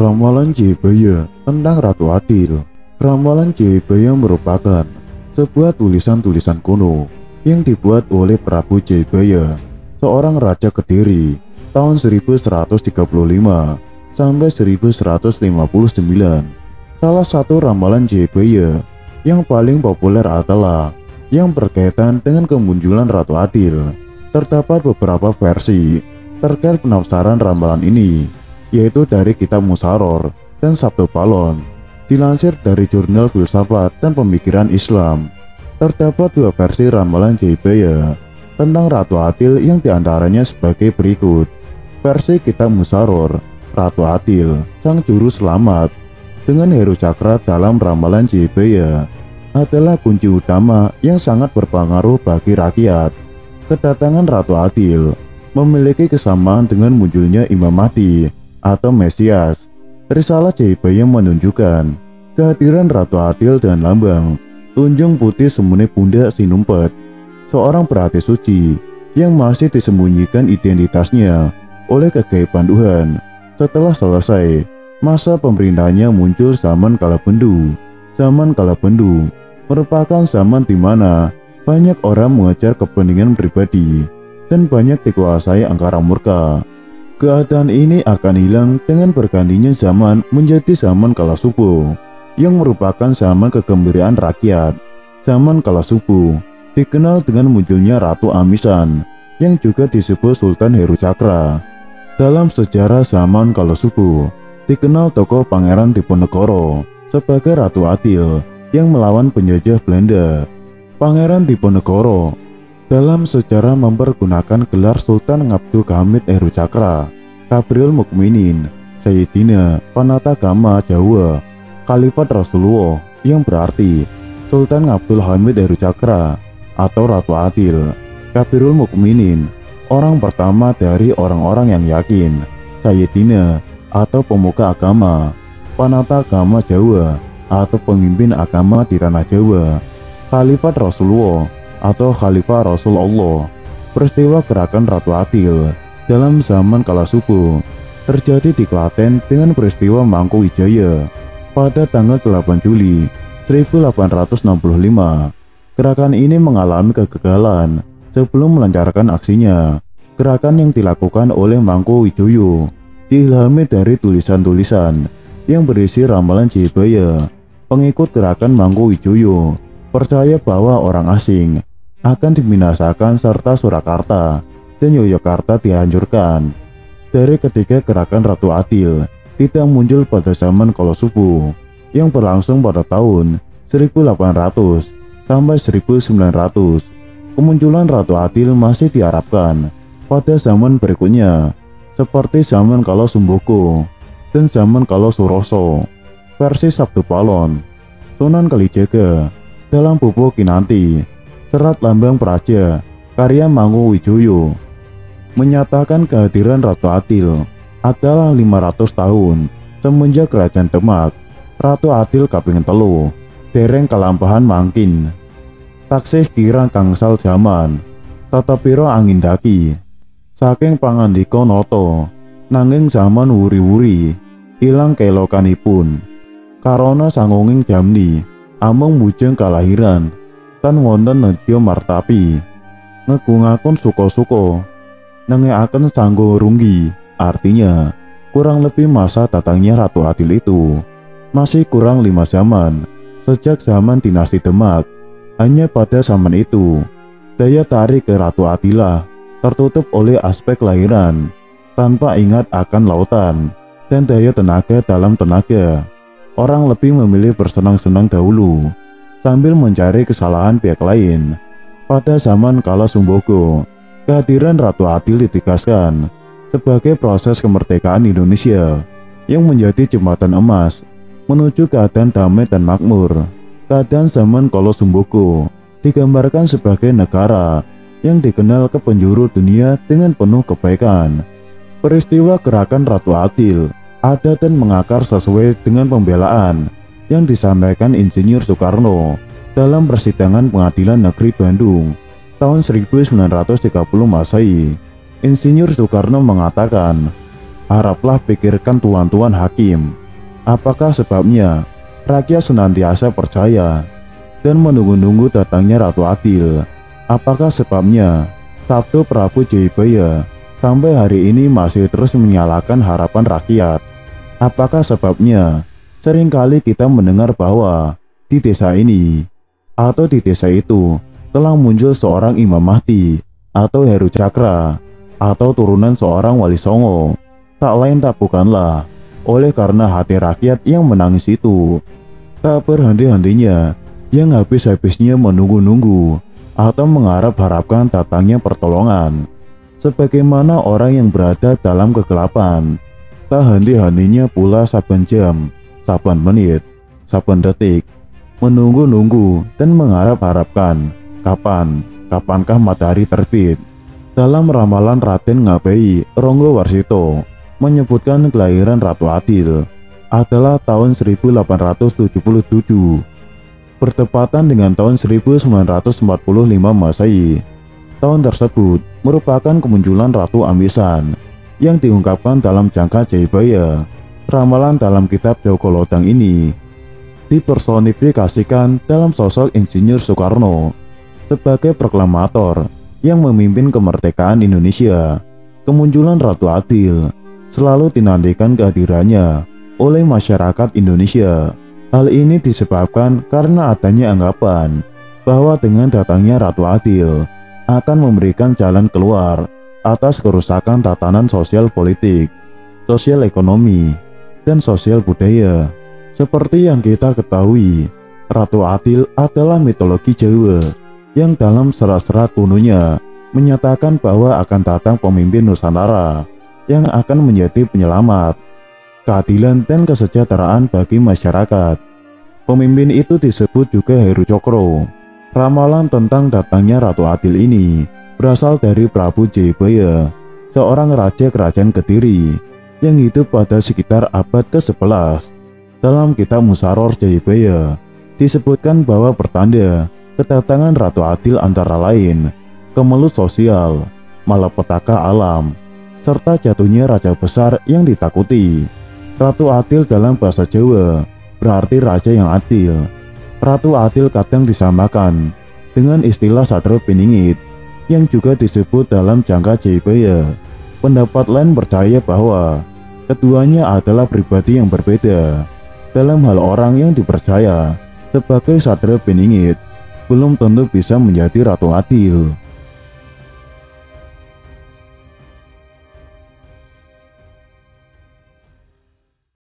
Ramalan Jayabaya tentang Ratu Adil. Ramalan Jayabaya merupakan sebuah tulisan-tulisan kuno yang dibuat oleh Prabu Jayabaya, seorang raja Kediri tahun 1135 sampai 1159. Salah satu ramalan Jayabaya yang paling populer adalah yang berkaitan dengan kemunculan Ratu Adil. Terdapat beberapa versi terkait penafsiran ramalan ini, yaitu dari Kitab Musaror dan Sabtu Palon. Dilansir dari Jurnal Filsafat dan Pemikiran Islam, terdapat dua versi ramalan Jayabaya tentang Ratu Adil yang diantaranya sebagai berikut. Versi Kitab Musaror, Ratu Adil, sang juru selamat dengan Heru Cakra dalam ramalan Jayabaya adalah kunci utama yang sangat berpengaruh bagi rakyat. Kedatangan Ratu Adil memiliki kesamaan dengan munculnya Imam Mahdi atau Mesias. Risalah Jayabaya menunjukkan kehadiran Ratu Adil dengan lambang tunjung putih semune pundak Sinumpet, seorang berhati suci yang masih disembunyikan identitasnya oleh kegaiban Tuhan. Setelah selesai masa pemerintahannya, muncul zaman Kalabendu. Zaman Kalabendu merupakan zaman di mana banyak orang mengejar kepentingan pribadi dan banyak dikuasai angkara murka. Keadaan ini akan hilang dengan bergantinya zaman menjadi zaman Kalasubu, yang merupakan zaman kegembiraan rakyat. Zaman Kalasubu dikenal dengan munculnya Ratu Amisan, yang juga disebut Sultan Heru Cakra. Dalam sejarah zaman Kalasubu, dikenal tokoh Pangeran Diponegoro sebagai Ratu Adil yang melawan penjajah Belanda. Pangeran Diponegoro dalam sejarah mempergunakan gelar Sultan Ngabdu Hamid Heru Cakra, Kabriul Mukminin, Sayyidina Panatagama Jawa, Khalifat Rasulullah, yang berarti Sultan Abdul Hamid Heru Cakra atau Ratu Adil. Kabriul Mukminin, orang pertama dari orang-orang yang yakin. Sayyidina atau pemuka agama, Panatagama Jawa atau pemimpin agama di tanah Jawa. Khalifat Rasulullah atau Khalifah Rasulullah. Peristiwa gerakan Ratu Adil dalam zaman Kalasubu terjadi di Klaten dengan peristiwa Mangkuwijaya pada tanggal 8 Juli 1865. Gerakan ini mengalami kegagalan sebelum melancarkan aksinya. Gerakan yang dilakukan oleh Mangkuwijoyo diilhami dari tulisan-tulisan yang berisi ramalan Jayabaya. Pengikut gerakan Mangkuwijoyo percaya bahwa orang asing akan dibinasakan serta Surakarta dan Yogyakarta dihancurkan. Dari ketiga gerakan Ratu Adil tidak muncul pada zaman Kalasubu yang berlangsung pada tahun 1800 sampai 1900. Kemunculan Ratu Adil masih diharapkan pada zaman berikutnya seperti zaman Kalasumboko dan zaman Kalasuroso. Versi Sabtu Palon, Sunan Kalijaga dalam Buku Kinanti, Serat Lambang Praja karya Mangkuwijoyo menyatakan kehadiran Ratu Adil adalah 500 tahun semenjak Kerajaan Demak. Ratu Adil kaping telu dereng kalampahan mangkin, taksih kirang kangsal zaman tatapira angin daki saking pangandika nata, nanging zaman wuri-wuri ilang kelokanipun. Karana sangunging jamni amung mujeng kalahiran tan wonten nedya martapi, ngegungaken suka-suka nengeaken sanggo runggi. Artinya kurang lebih masa datangnya Ratu Adil itu masih kurang 5 zaman sejak zaman dinasti Demak. Hanya pada zaman itu daya tarik ke Ratu Adilah tertutup oleh aspek lahiran tanpa ingat akan lautan dan daya tenaga dalam tenaga. Orang lebih memilih bersenang-senang dahulu sambil mencari kesalahan pihak lain. Pada zaman Kalasumboko, kehadiran Ratu Adil ditegaskan sebagai proses kemerdekaan Indonesia yang menjadi jembatan emas menuju keadaan damai dan makmur. Keadaan zaman Kalasumboko digambarkan sebagai negara yang dikenal ke penjuru dunia dengan penuh kebaikan. Peristiwa gerakan Ratu Adil ada dan mengakar sesuai dengan pembelaan yang disampaikan Insinyur Soekarno dalam persidangan Pengadilan Negeri Bandung tahun 1930 Masehi. Insinyur Soekarno mengatakan haraplah pikirkan tuan-tuan hakim. Apakah sebabnya rakyat senantiasa percaya dan menunggu-nunggu datangnya Ratu Adil? Apakah sebabnya Sabtu Prabu Jayabaya sampai hari ini masih terus menyalakan harapan rakyat? Apakah sebabnya seringkali kita mendengar bahwa di desa ini atau di desa itu telah muncul seorang Imam Mahdi atau Heru Cakra atau turunan seorang Wali Songo? Tak lain tak bukanlah oleh karena hati rakyat yang menangis itu. Tak berhenti-hentinya yang habis-habisnya menunggu-nunggu atau mengharap-harapkan datangnya pertolongan. Sebagaimana orang yang berada dalam kegelapan, tak henti-hentinya pula saben jam, saben menit, saben detik menunggu-nunggu dan mengharap-harapkan kapankah matahari terbit. Dalam ramalan Raden Ngabeyi Ronggo Warsito menyebutkan kelahiran Ratu Adil adalah tahun 1877, bertepatan dengan tahun 1945 Masehi. Tahun tersebut merupakan kemunculan Ratu Ambisan yang diungkapkan dalam Jangka Jayabaya. Ramalan dalam kitab Joko Lodang ini dipersonifikasikan dalam sosok Insinyur Soekarno sebagai proklamator yang memimpin kemerdekaan Indonesia. Kemunculan Ratu Adil selalu dinantikan kehadirannya oleh masyarakat Indonesia. Hal ini disebabkan karena adanya anggapan bahwa dengan datangnya Ratu Adil akan memberikan jalan keluar atas kerusakan tatanan sosial politik, sosial ekonomi, dan sosial budaya. Seperti yang kita ketahui, Ratu Adil adalah mitologi Jawa yang dalam serat-serat kunonya menyatakan bahwa akan datang pemimpin Nusantara yang akan menjadi penyelamat, keadilan dan kesejahteraan bagi masyarakat. Pemimpin itu disebut juga Heru Cokro. Ramalan tentang datangnya Ratu Adil ini berasal dari Prabu Jayabaya, seorang raja kerajaan Kediri yang hidup pada sekitar abad ke-11. Dalam kitab Musaror Jayabaya disebutkan bahwa pertanda kedatangan Ratu Adil antara lain kemelut sosial, malapetaka alam, serta jatuhnya raja besar yang ditakuti. Ratu Adil dalam bahasa Jawa berarti raja yang adil. Ratu Adil kadang disamakan dengan istilah Sadra Piningit yang juga disebut dalam Jangka Jayabaya. Pendapat lain percaya bahwa keduanya adalah pribadi yang berbeda. Dalam hal orang yang dipercaya sebagai Sadra Piningit belum tentu bisa menjadi Ratu Adil.